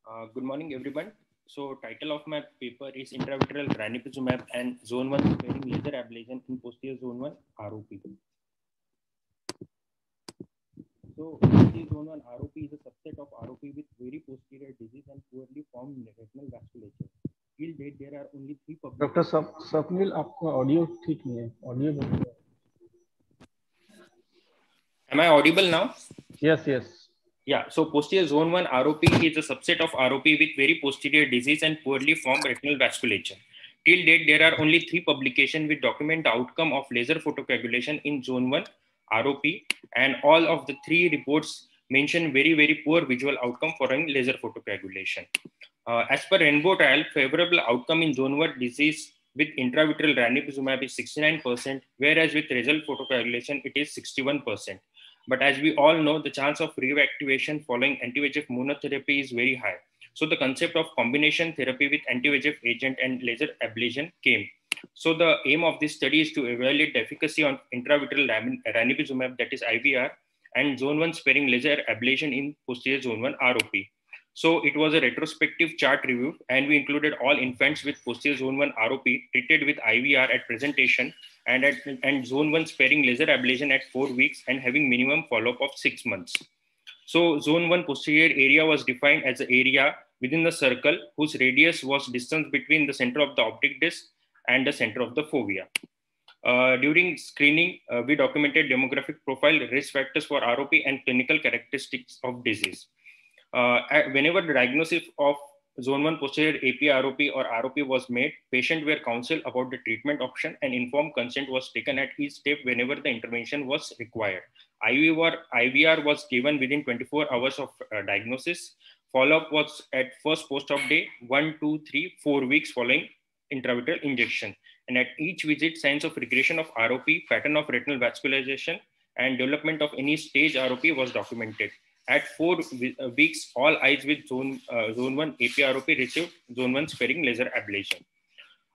Good morning, everyone. So, title of my paper is intravitreal ranibizumab and zone 1 sparing laser ablation in posterior zone 1 ROP. So, posterior zone 1 ROP is a subset of ROP with very posterior disease and poorly formed retinal vasculature. Till date, there are only 3 public. Doctor Swapnil, आपका audio ठीक नहीं है. Audio. Am I audible now? Yes. Yeah, so posterior zone 1 ROP is a subset of ROP with very posterior disease and poorly formed retinal vasculature. Till date, there are only 3 publications which document the outcome of laser photocoagulation in zone 1 ROP, and all of the 3 reports mention very poor visual outcome following laser photocoagulation. As per Rainbow trial, favorable outcome in zone 1 disease with intravitreal ranibizumab is 69%, whereas with result photocoagulation, it is 61%. But as we all know, the chance of reactivation following anti-VEGF monotherapy is very high. So the concept of combination therapy with anti-VEGF agent and laser ablation came. So the aim of this study is to evaluate the efficacy on intravitreal ranibizumab, that is IVR, and zone 1 sparing laser ablation in posterior zone 1 ROP. So it was a retrospective chart review, and we included all infants with posterior zone 1 ROP treated with IVR at presentation and zone 1 sparing laser ablation at 4 weeks and having minimum follow-up of 6 months. So zone 1 posterior area was defined as the area within the circle whose radius was distance between the center of the optic disc and the center of the fovea. During screening, we documented demographic profile, risk factors for ROP, and clinical characteristics of disease. Whenever the diagnosis of zone 1 posterior AP-ROP or ROP was made, patients were counseled about the treatment option and informed consent was taken at each step whenever the intervention was required. IVR was given within 24 hours of diagnosis. Follow-up was at first post-op day, 1, 2, 3, 4 weeks following intravitreal injection. And at each visit, signs of regression of ROP, pattern of retinal vascularization, and development of any stage ROP was documented. At 4 weeks, all eyes with zone 1 AP-ROP received zone 1 sparing laser ablation.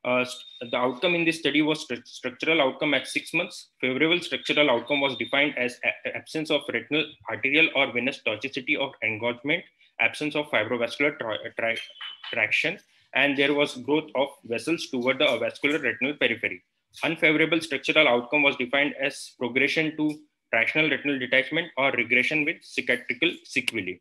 The outcome in this study was structural outcome at 6 months. Favorable structural outcome was defined as absence of retinal, arterial, or venous toxicity or engorgement, absence of fibrovascular traction, and there was growth of vessels toward the avascular retinal periphery. Unfavorable structural outcome was defined as progression to tractional retinal detachment or regression with cicatricial sequelae.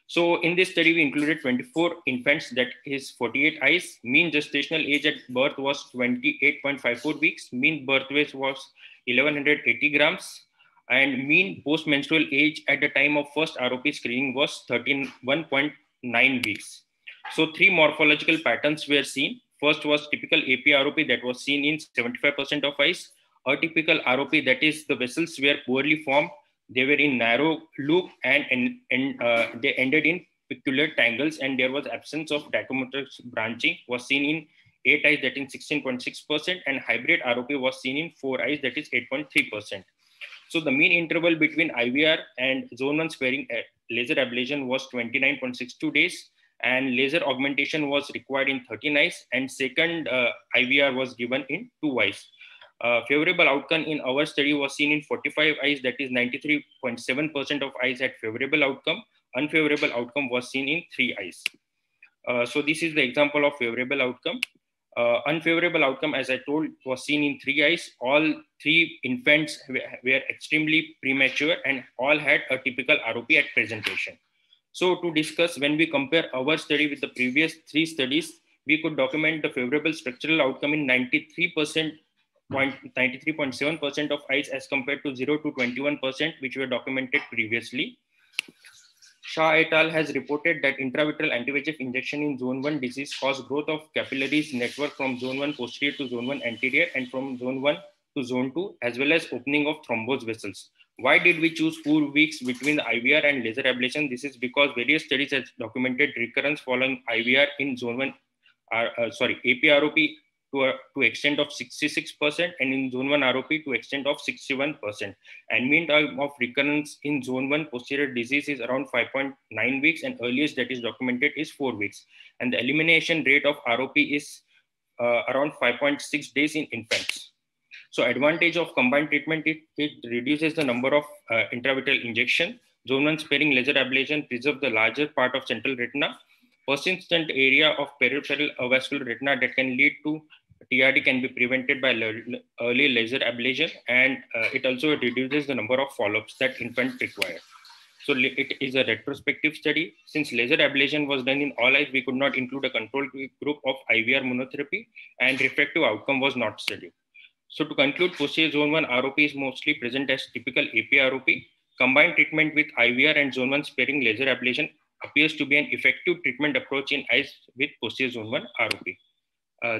So in this study, we included 24 infants, that is 48 eyes. Mean gestational age at birth was 28.54 weeks. Mean birth weight was 1180 grams. And mean post-menstrual age at the time of first ROP screening was 1.9 weeks. So 3 morphological patterns were seen. First was typical AP-ROP that was seen in 75% of eyes. Atypical ROP, that is the vessels were poorly formed. They were in narrow loop and they ended in peculiar tangles, and there was absence of dichomatous branching was seen in 8 eyes, that is 16.6%, and hybrid ROP was seen in 4 eyes, that is 8.3%. So the mean interval between IVR and zone 1 sparing laser ablation was 29.62 days, and laser augmentation was required in 13 eyes, and second IVR was given in 2 eyes. Favorable outcome in our study was seen in 45 eyes, that is 93.7% of eyes had favorable outcome. Unfavorable outcome was seen in 3 eyes. So this is the example of favorable outcome. Unfavorable outcome, as I told, was seen in 3 eyes. All 3 infants were extremely premature and all had a typical ROP at presentation. So to discuss, when we compare our study with the previous 3 studies, we could document the favorable structural outcome in 93.7% of eyes as compared to 0 to 21%, which were documented previously. Shah et al. Has reported that intravitreal anti-VEGF injection in zone 1 disease caused growth of capillaries network from zone 1 posterior to zone 1 anterior and from zone 1 to zone 2, as well as opening of thrombose vessels. Why did we choose 4 weeks between the IVR and laser ablation? This is because various studies have documented recurrence following IVR in zone 1, AP-ROP to extent of 66% and in zone 1 ROP to extent of 61%. And mean time of recurrence in zone 1 posterior disease is around 5.9 weeks, and earliest that is documented is 4 weeks. And the elimination rate of ROP is around 5.6 days in infants. So advantage of combined treatment, it reduces the number of intravitreal injection. Zone 1 sparing laser ablation preserves the larger part of central retina. Persistent area of peripheral avascular retina that can lead to TRD can be prevented by early laser ablation, and it also reduces the number of follow-ups that infants require. So it is a retrospective study. Since laser ablation was done in all eyes, we could not include a control group of IVR monotherapy, and refractive outcome was not studied. So to conclude, posterior zone 1 ROP is mostly present as typical AP ROP. Combined treatment with IVR and zone 1 sparing laser ablation appears to be an effective treatment approach in eyes with posterior zone 1 ROP.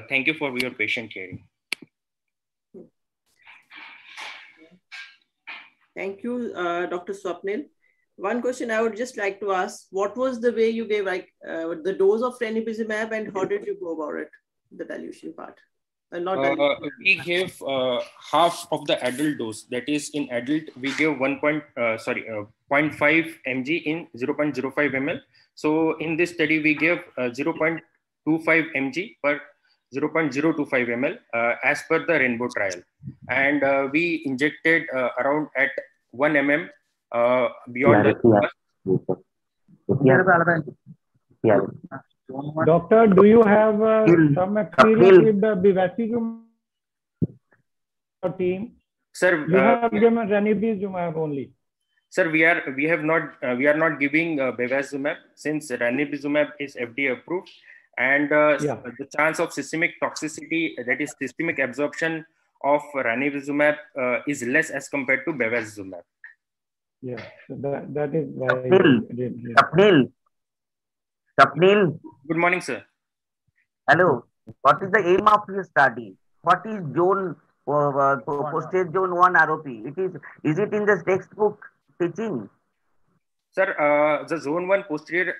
Thank you for your patient hearing. Thank you, Dr. Swapnil. One question I would just like to ask, what was the way you gave the dose of ranibizumab and how did you go about it, the dilution part? We gave half of the adult dose. That is, in adult, we gave 0.5 mg in 0.05 ml. So in this study, we gave 0.25 mg per 0.025 ml as per the rainbow trial. And we injected around at 1 mm beyond Doctor, do you have some experience with the bevacizumab team? Sir, you have given ranibizumab only. Sir, we are not giving bevacizumab since ranibizumab is FDA approved, and the chance of systemic toxicity, that is systemic absorption of ranibizumab, is less as compared to bevacizumab. Yeah, so that is why. Swapnil. Good morning, sir. Hello. What is the aim of your study? What is zone posterior zone 1 ROP? Is it in the textbook teaching? Sir, the zone 1 posterior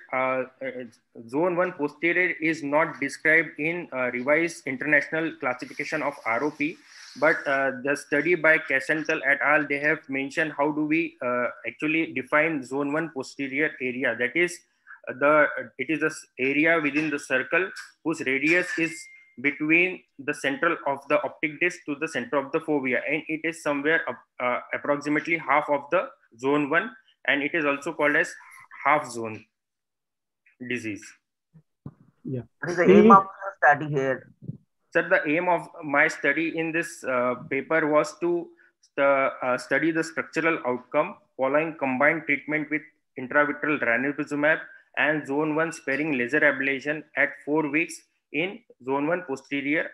is not described in revised international classification of ROP, but the study by Casental et al., they have mentioned how do we actually define zone 1 posterior area. That is, it is the area within the circle whose radius is between the central of the optic disc to the center of the fovea, and it is somewhere approximately half of the zone 1, and it is also called as half zone disease. Yeah. What is the aim of your study here? Sir, the aim of my study in this paper was to study the structural outcome following combined treatment with intravitreal ranibizumab and zone 1 sparing laser ablation at 4 weeks in zone 1 posterior